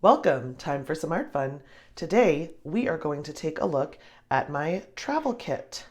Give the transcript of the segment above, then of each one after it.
Welcome, time for some art fun. Today we are going to take a look at my travel kit.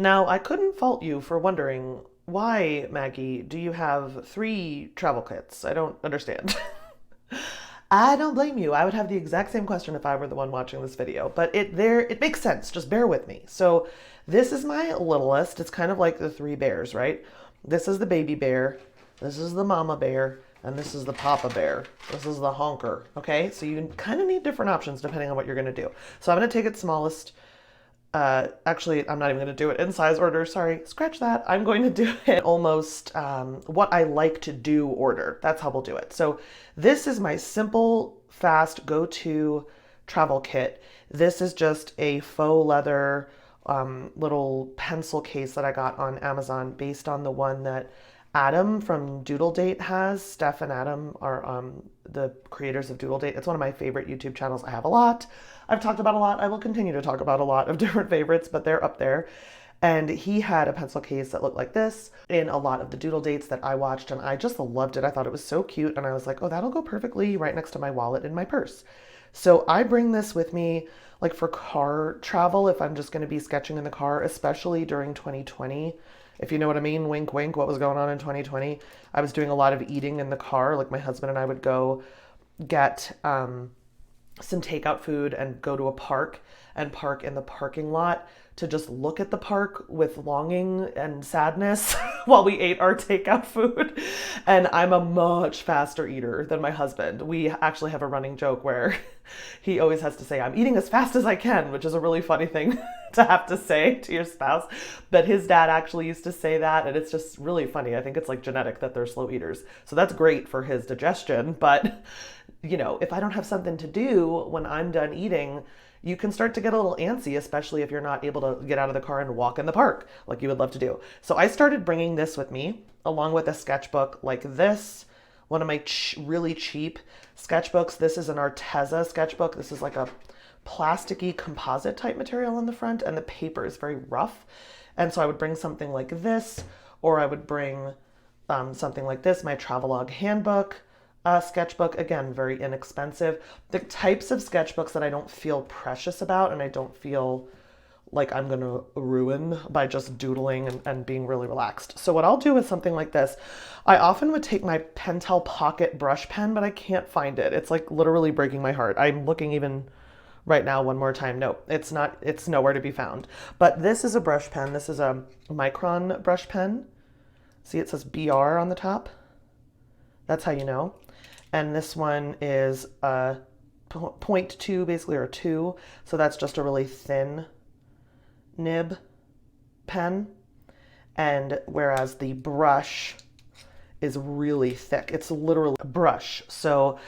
Now, I couldn't fault you for wondering, why, Maggie, do you have 3 travel kits? I don't understand. I don't blame you. I would have the exact same question if I were the one watching this video, but it makes sense. Just bear with me. So, this is my littlest. It's kind of like the 3 bears, right? This is the baby bear. This is the mama bear, and this is the papa bear. This is the honker, okay? So you kind of need different options depending on what you're going to do. So I'm going to take it smallest. Actually, I'm not even going to do it in size order. Sorry, scratch that. I'm going to do it almost what I like to do order. That's how we'll do it. So this is my simple, fast, go-to travel kit. This is just a faux leather little pencil case that I got on Amazon based on the one that Adam from Doodle Date has. Steph and Adam are the creators of Doodle Date. It's one of my favorite YouTube channels. I have a lot. I've talked about a lot. I will continue to talk about a lot of different favorites, but they're up there. And he had a pencil case that looked like this in a lot of the Doodle Dates that I watched, and I just loved it. I thought it was so cute, and I was like, oh, that'll go perfectly right next to my wallet in my purse. So I bring this with me like for car travel if I'm just going to be sketching in the car, especially during 2020. If you know what I mean, wink, wink, what was going on in 2020. I was doing a lot of eating in the car. Like my husband and I would go get some takeout food and go to a park and park in the parking lot to just look at the park with longing and sadness while we ate our takeout food. And I'm a much faster eater than my husband. We actually have a running joke where he always has to say, I'm eating as fast as I can, which is a really funny thing to have to say to your spouse. But his dad actually used to say that, and it's just really funny. I think it's like genetic that they're slow eaters. So that's great for his digestion. But, you know, if I don't have something to do when I'm done eating, you can start to get a little antsy, especially if you're not able to get out of the car and walk in the park like you would love to do. So I started bringing this with me along with a sketchbook like this, one of my really cheap sketchbooks. This is an Arteza sketchbook. This is like a plasticky composite type material on the front, and the paper is very rough. And so I would bring something like this, or I would bring something like this, my Travelogue Handbook. Sketchbook, again, very inexpensive. The types of sketchbooks that I don't feel precious about and I don't feel like I'm going to ruin by just doodling and being really relaxed. So what I'll do with something like this, I often would take my Pentel Pocket brush pen, but I can't find it. It's like literally breaking my heart. I'm looking even right now one more time. No, it's not. It's nowhere to be found. But this is a brush pen. This is a Micron brush pen. See, it says BR on the top. That's how you know. And this one is a 0.2 basically, or 2. So that's just a really thin nib pen. And whereas the brush is really thick, it's literally a brush. So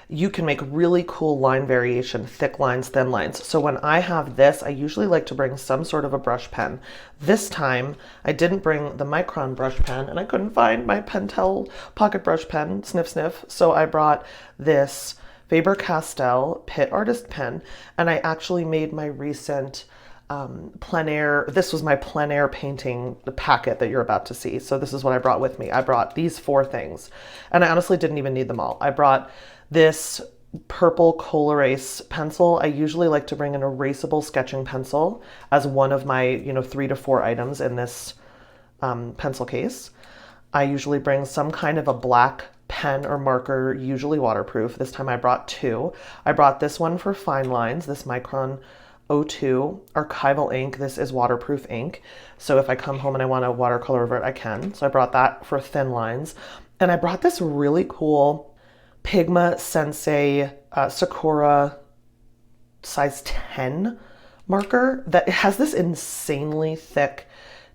you can make really cool line variation, thick lines, thin lines. So when I have this, I usually like to bring some sort of a brush pen. This time, I didn't bring the Micron brush pen, and I couldn't find my Pentel Pocket brush pen, sniff, sniff. So I brought this Faber-Castell Pitt Artist pen, and I actually made my recent plein air. This was my plein air painting, the packet that you're about to see. So this is what I brought with me. I brought these 4 things, and I honestly didn't even need them all. I brought this purple Colorase pencil. I usually like to bring an erasable sketching pencil as one of my, 3 to 4 items in this pencil case. I usually bring some kind of a black pen or marker, usually waterproof. This time I brought 2. I brought this one for fine lines, this Micron 02 archival ink. This is waterproof ink. So if I come home and I want to watercolor over it, I can. So I brought that for thin lines. And I brought this really cool Pigma Sensei Sakura size 10 marker that has this insanely thick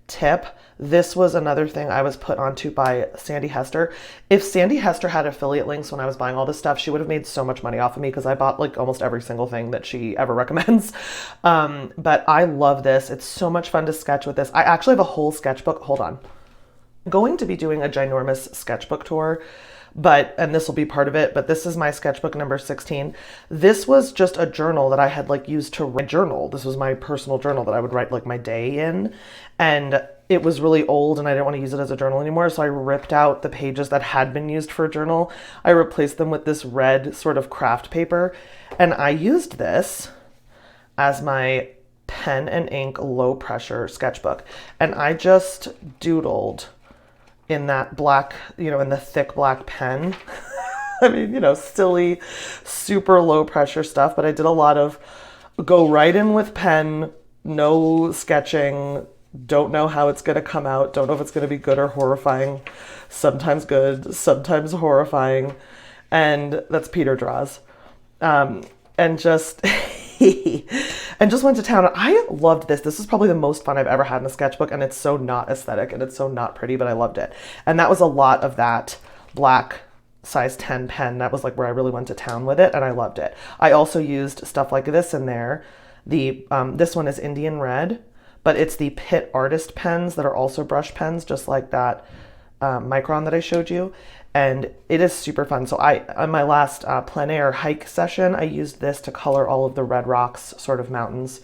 tip. This was another thing I was put onto by Sandy Hester. If Sandy Hester had affiliate links when I was buying all this stuff, she would have made so much money off of me because I bought like almost every single thing that she ever recommends. But I love this. It's so much fun to sketch with this. I actually have a whole sketchbook. Hold on. I'm going to be doing a ginormous sketchbook tour, and this will be part of it, but this is my sketchbook number 16. This was just a journal that I had like used to write journal. This was my personal journal that I would write like my day in. And it was really old and I didn't want to use it as a journal anymore. So I ripped out the pages that had been used for a journal. I replaced them with this red sort of craft paper. And I used this as my pen and ink low pressure sketchbook. And I just doodled in that black, in the thick black pen. I mean, silly, super low pressure stuff, but I did a lot of go right in with pen, no sketching, don't know how it's going to come out, don't know if it's going to be good or horrifying, sometimes good, sometimes horrifying, and that's Peter Draws. And just and just went to town. I loved this. This is probably the most fun I've ever had in a sketchbook, and it's so not aesthetic and it's so not pretty, but I loved it. And that was a lot of that black size 10 pen. That was like where I really went to town with it, and I loved it. I also used stuff like this in there. This one is Indian Red, but it's the Pitt Artist pens that are also brush pens, just like that Micron that I showed you. And it is super fun. So on my last plein air hike session, I used this to color all of the red rocks sort of mountains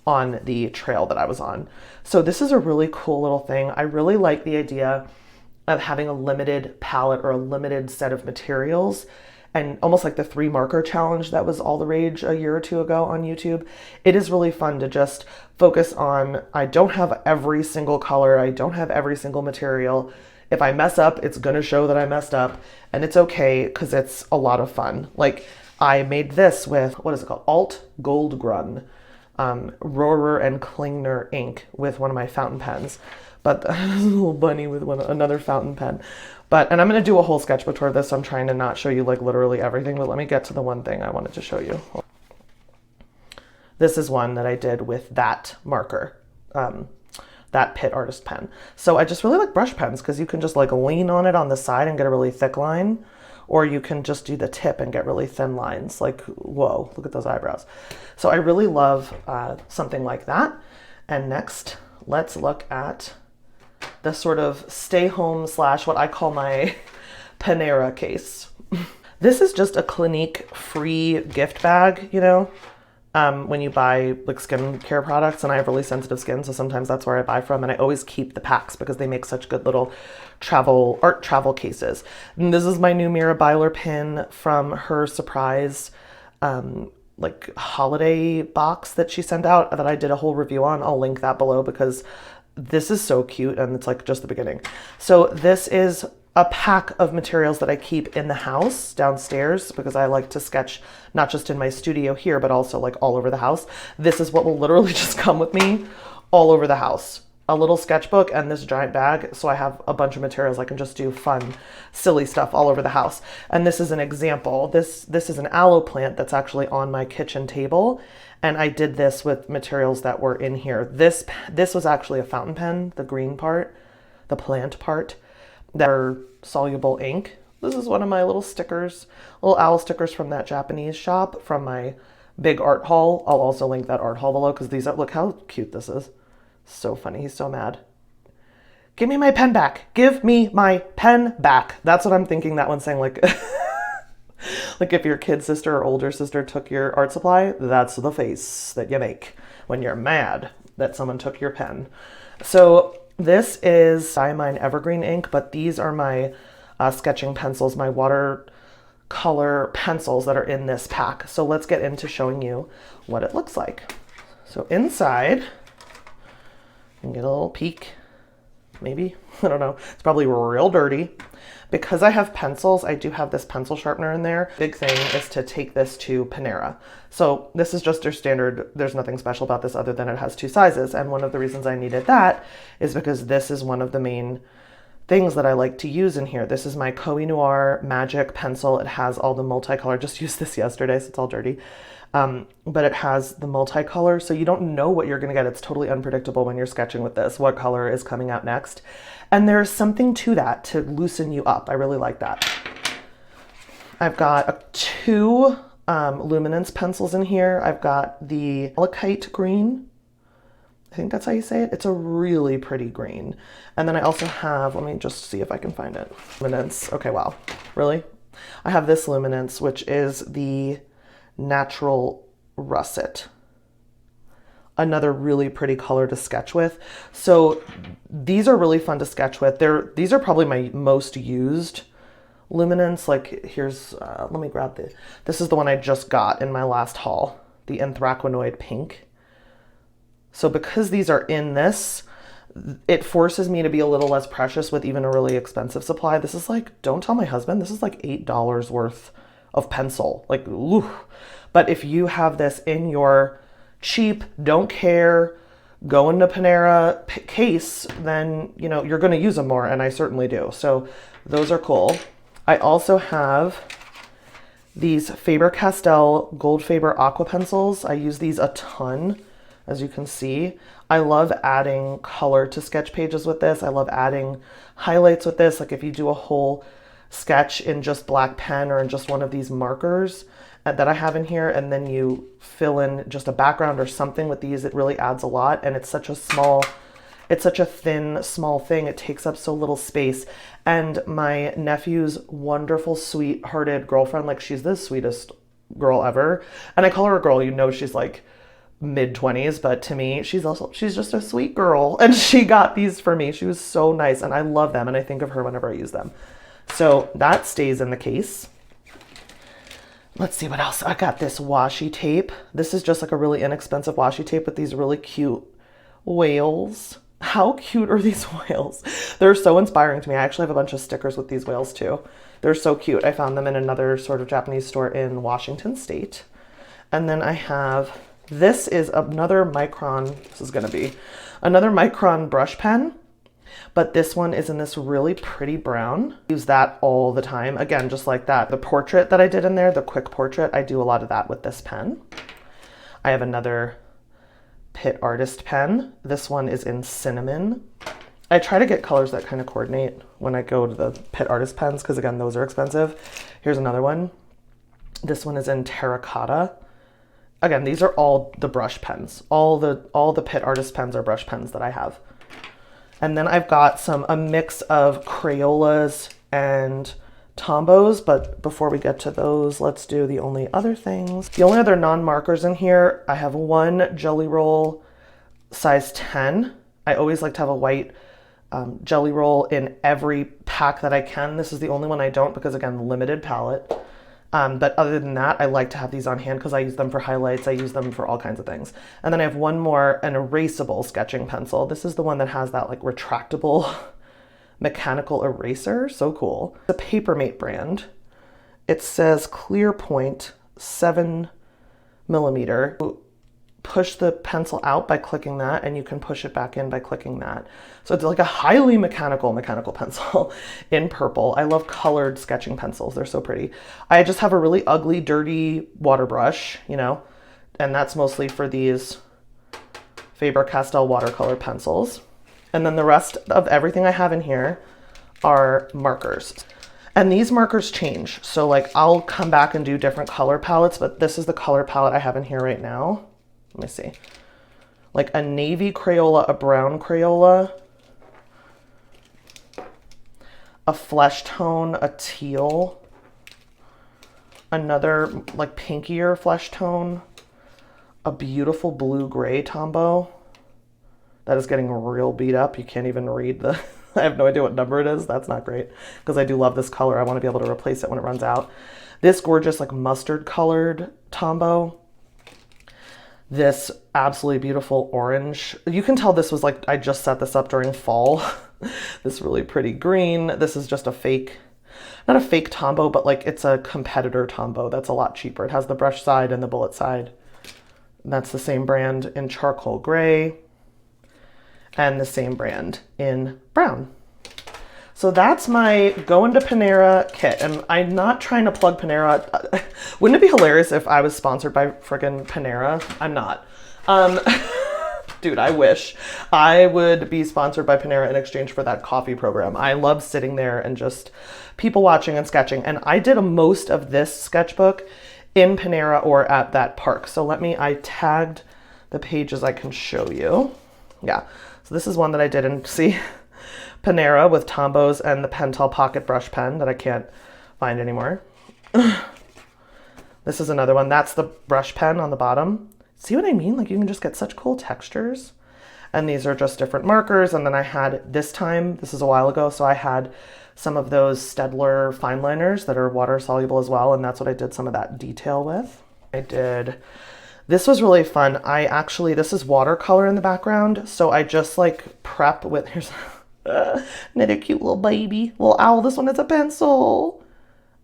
on the trail that I was on. So this is a really cool little thing. I really like the idea of having a limited palette or a limited set of materials, and almost like the 3 marker challenge that was all the rage a year or two ago on YouTube. It is really fun to just focus on, I don't have every single color, I don't have every single material. If I mess up, it's gonna show that I messed up, and it's okay because it's a lot of fun. Like I made this with, what is it called? Alt Goldgrun, Rohrer and Klingner ink with one of my fountain pens. But a little bunny with another fountain pen. And I'm gonna do a whole sketchbook tour of this, so I'm trying to not show you like literally everything, but let me get to the one thing I wanted to show you. This is one that I did with that marker. That Pitt Artist pen. So I just really like brush pens because you can just like lean on it on the side and get a really thick line, or you can just do the tip and get really thin lines. Like, whoa, look at those eyebrows. So I really love something like that. And next, let's look at the sort of stay home / what I call my Panera case. This is just a Clinique free gift bag, when you buy like skincare products, and I have really sensitive skin, so sometimes that's where I buy from, and I always keep the packs because they make such good little art travel cases. And this is my new Mira Byler pin from her surprise like holiday box that she sent out that I did a whole review on. I'll link that below because this is so cute, and it's like just the beginning. So this is a pack of materials that I keep in the house downstairs because I like to sketch not just in my studio here, but also like all over the house. This is what will literally just come with me all over the house. A little sketchbook and this giant bag. So I have a bunch of materials. I can just do fun, silly stuff all over the house. And this is an example. This is an aloe plant that's actually on my kitchen table. And I did this with materials that were in here. This was actually a fountain pen, the green part, the plant part, that are soluble ink. This is one of my little stickers, little owl stickers from that Japanese shop from my big art haul. I'll also link that art haul below because these are, look how cute this is. So funny, he's so mad. Give me my pen back. Give me my pen back. That's what I'm thinking that one's saying, like, like if your kid sister or older sister took your art supply, that's the face that you make when you're mad that someone took your pen. So this is Diamine Evergreen ink, but these are my sketching pencils, my watercolor pencils that are in this pack. So let's get into showing you what it looks like. So inside, you can get a little peek, maybe, I don't know. It's probably real dirty. Because I have pencils, I do have this pencil sharpener in there. Big thing is to take this to Panera. So this is just your standard, there's nothing special about this other than it has 2 sizes. And one of the reasons I needed that is because this is one of the main things that I like to use in here. This is my Koh-i-Noir Magic pencil. It has all the multicolor. I just used this yesterday, so it's all dirty. But it has the multicolor, so you don't know what you're gonna get. It's totally unpredictable when you're sketching with this, what color is coming out next. And there's something to that to loosen you up. I really like that. I've got 2 luminance pencils in here. I've got the Malachite green. I think that's how you say it. It's a really pretty green. And then I also have, let me just see if I can find it. Luminance, okay, wow, really? I have this luminance, which is the Natural Russet. another really pretty color to sketch with. So these are really fun to sketch with. These are probably my most used luminance. Like here's, let me grab this is the one I just got in my last haul, the anthraquinoid pink. So because these are in this, it forces me to be a little less precious with even a really expensive supply. This is like, don't tell my husband, this is like $8 worth of pencil. Like, ooh. But if you have this in your cheap, don't care, go into Panera case, then, you know, you're going to use them more. And I certainly do. So those are cool. I also have these Faber-Castell Gold Faber Aqua pencils. I use these a ton, as you can see. I love adding color to sketch pages with this. I love adding highlights with this. Like if you do a whole sketch in just black pen or in just one of these markers that I have in here, and then you fill in just a background or something with these, it really adds a lot. And it's such a thin, small thing. It takes up so little space. And my nephew's wonderful, sweet-hearted girlfriend, like she's the sweetest girl ever. And I call her a girl, you know, she's like mid-20s, but to me, she's just a sweet girl. And she got these for me. She was so nice, and I love them, and I think of her whenever I use them. So that stays in the case. Let's see what else. I got this washi tape. This is just like a really inexpensive washi tape with these really cute whales. How cute are these whales? They're so inspiring to me. I actually have a bunch of stickers with these whales too. They're so cute. I found them in another sort of Japanese store in Washington State. And then I have, this is another Micron, this is going to be another Micron brush pen, but this one is in this really pretty brown. Use that all the time. Again, just like that. The portrait that I did in there, the quick portrait, I do a lot of that with this pen. I have another Pitt Artist pen. This one is in cinnamon. I try to get colors that kind of coordinate when I go to the Pitt Artist pens, because again, those are expensive. Here's another one. This one is in terracotta. Again, these are all the brush pens. All the Pitt Artist pens are brush pens that I have. And then I've got a mix of Crayolas and Tombos, but before we get to those, let's do the only other things. The only other non-markers in here, I have one Jelly Roll size 10. I always like to have a white Jelly Roll in every pack that I can. This is the only one I don't because, again, limited palette. But other than that, I like to have these on hand because I use them for highlights. I use them for all kinds of things. And then I have one more, an erasable sketching pencil. This is the one that has that like retractable mechanical eraser. So cool. The Papermate brand. It says clear point 7mm. Push the pencil out by clicking that, and you can push it back in by clicking that. So it's like a highly mechanical pencil in purple. I love colored sketching pencils. They're so pretty. I just have a really ugly, dirty water brush, you know, and that's mostly for these Faber-Castell watercolor pencils. And then the rest of everything I have in here are markers. And these markers change. So like I'll come back and do different color palettes, but this is the color palette I have in here right now. Let me see. Like a navy Crayola, a brown Crayola, a flesh tone, a teal, another like pinkier flesh tone, a beautiful blue-gray Tombow that is getting real beat up. You can't even read the, I have no idea what number it is. That's not great because I do love this color. I want to be able to replace it when it runs out. This gorgeous like mustard colored Tombow. This absolutely beautiful orange. You can tell this was like, I just set this up during fall. This really pretty green. This is just a fake, not a fake Tombow, but like it's a competitor Tombow that's a lot cheaper. It has the brush side and the bullet side. And that's the same brand in charcoal gray and the same brand in brown. So that's my going to Panera kit. And I'm not trying to plug Panera. Wouldn't it be hilarious if I was sponsored by friggin' Panera? I'm not. Dude, I wish I would be sponsored by Panera in exchange for that coffee program. I love sitting there and just people watching and sketching. And I did most of this sketchbook in Panera or at that park. So I tagged the pages I can show you. Yeah, so this is one that I did in, see, Panera with Tombows and the Pentel Pocket Brush Pen that I can't find anymore. This is another one. That's the brush pen on the bottom. See what I mean? Like you can just get such cool textures. And these are just different markers. And then I had this time, this is a while ago, so I had some of those Staedtler fine liners that are water soluble as well. And that's what I did some of that detail with. This was really fun. This is watercolor in the background. So I just like prep with, here's another cute little baby. Little owl, this one is a pencil.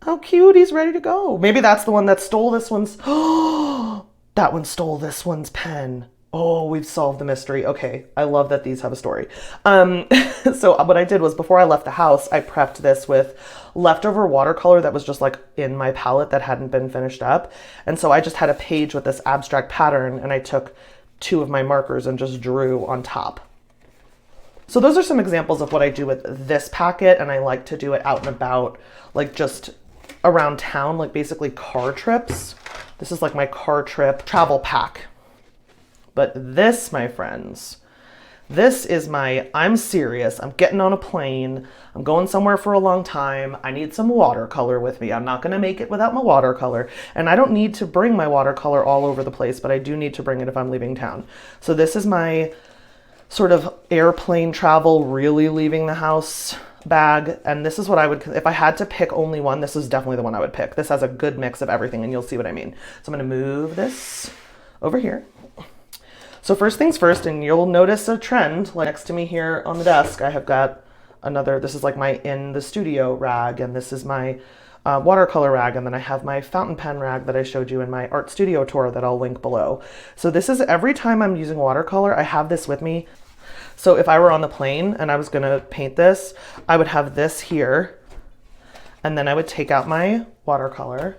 How cute, he's ready to go. Maybe that's the one that stole this one's, that one stole this one's pen. Oh, we've solved the mystery. Okay, I love that these have a story. So what I did was before I left the house, I prepped this with leftover watercolor that was just like in my palette that hadn't been finished up. And so I just had a page with this abstract pattern and I took 2 of my markers and just drew on top. So those are some examples of what I do with this packet, and I like to do it out and about, like just around town, like basically car trips. This is like my car trip travel pack. But this, my friends, this is my, I'm serious, I'm getting on a plane, I'm going somewhere for a long time, I need some watercolor with me. I'm not gonna make it without my watercolor. And I don't need to bring my watercolor all over the place, but I do need to bring it if I'm leaving town. So this is my sort of airplane travel, really leaving the house bag. And this is what I would, if I had to pick only one, this is definitely the one I would pick. This has a good mix of everything and you'll see what I mean. So I'm gonna move this over here. So first things first, and you'll notice a trend, like next to me here on the desk, I have got another, this is like my in the studio rag, and this is my watercolor rag, and then I have my fountain pen rag that I showed you in my art studio tour that I'll link below. So this is every time I'm using watercolor, I have this with me. So if I were on the plane and I was gonna paint this, I would have this here, and then I would take out my watercolor,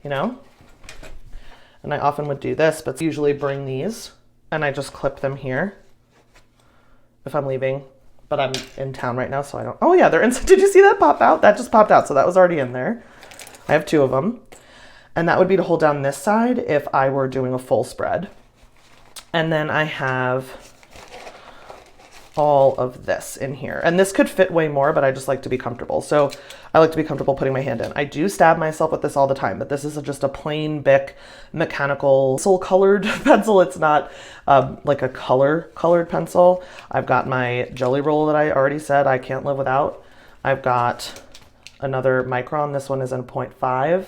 you know? And I often would do this, but usually bring these and I just clip them here if I'm leaving, but I'm in town right now, so I don't, oh yeah, they're inside. Did you see that pop out? That just popped out, so that was already in there. I have 2 of them. And that would be to hold down this side if I were doing a full spread. And then I have all of this in here. And this could fit way more, but I just like to be comfortable. So I like to be comfortable putting my hand in. I do stab myself with this all the time, but this is just a plain Bic mechanical pencil colored pencil. It's not like a colored pencil. I've got my Jelly Roll that I already said I can't live without. I've got another Micron. This one is in 0.5.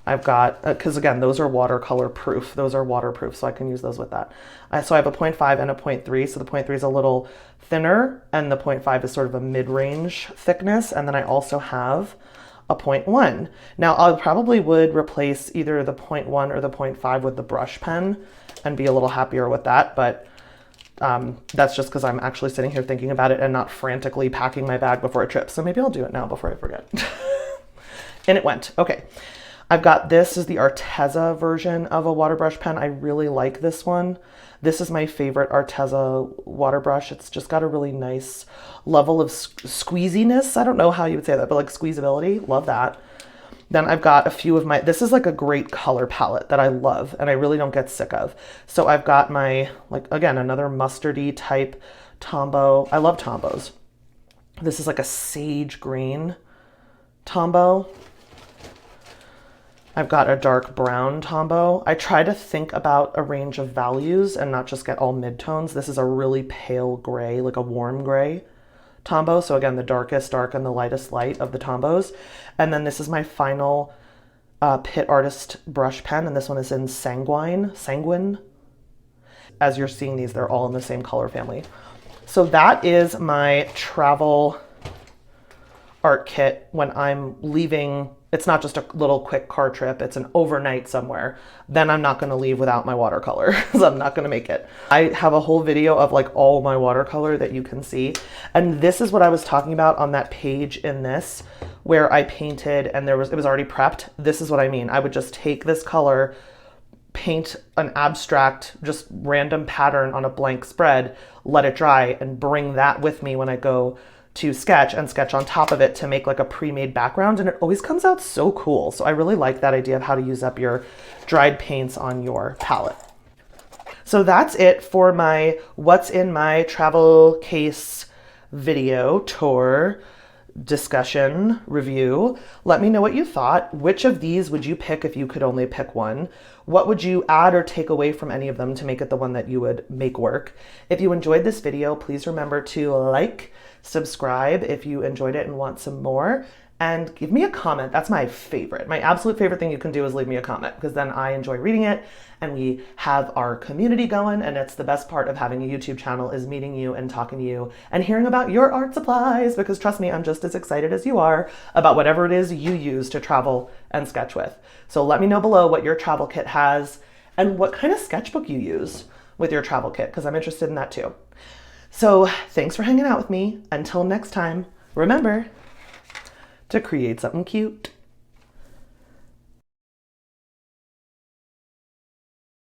I've got, because again, those are watercolor proof. Those are waterproof, so I can use those with that. So I have a 0.5 and a 0.3. So the 0.3 is a little thinner and the 0.5 is sort of a mid-range thickness. And then I also have a 0.1. Now I probably would replace either the 0.1 or the 0.5 with the brush pen and be a little happier with that. But that's just because I'm actually sitting here thinking about it and not frantically packing my bag before a trip. So maybe I'll do it now before I forget. And it went, okay. I've got, this is the Arteza version of a water brush pen. I really like this one. This is my favorite Arteza water brush. It's just got a really nice level of squeeziness. I don't know how you would say that, but like squeezability, love that. Then I've got a few of my, this is like a great color palette that I love and I really don't get sick of. So I've got my, like, again, another mustardy type Tombow. I love Tombows. This is like a sage green Tombow. I've got a dark brown Tombow. I try to think about a range of values and not just get all midtones. This is a really pale gray, like a warm gray Tombow. So again, the darkest dark and the lightest light of the Tombows. And then this is my final Pitt Artist brush pen. And this one is in Sanguine. As you're seeing these, they're all in the same color family. So that is my travel art kit when I'm leaving. It's not just a little quick car trip, it's an overnight somewhere. Then I'm not gonna leave without my watercolor, because I'm not gonna make it. I have a whole video of like all my watercolor that you can see. And this is what I was talking about on that page in this, where I painted and it was already prepped. This is what I mean. I would just take this color, paint an abstract, just random pattern on a blank spread, let it dry, and bring that with me when I go to sketch and sketch on top of it to make like a pre-made background, and it always comes out so cool. So I really like that idea of how to use up your dried paints on your palette. So that's it for my what's in my travel case video tour. discussion, review. Let me know what you thought. Which of these would you pick if you could only pick one? What would you add or take away from any of them to make it the one that you would make work? If you enjoyed this video, please remember to like, subscribe if you enjoyed it and want some more, and give me a comment. That's my favorite. My absolute favorite thing you can do is leave me a comment, because then I enjoy reading it and we have our community going, and it's the best part of having a YouTube channel is meeting you and talking to you and hearing about your art supplies, because trust me, I'm just as excited as you are about whatever it is you use to travel and sketch with. So let me know below what your travel kit has and what kind of sketchbook you use with your travel kit, because I'm interested in that too. So thanks for hanging out with me. Until next time, remember to create something cute.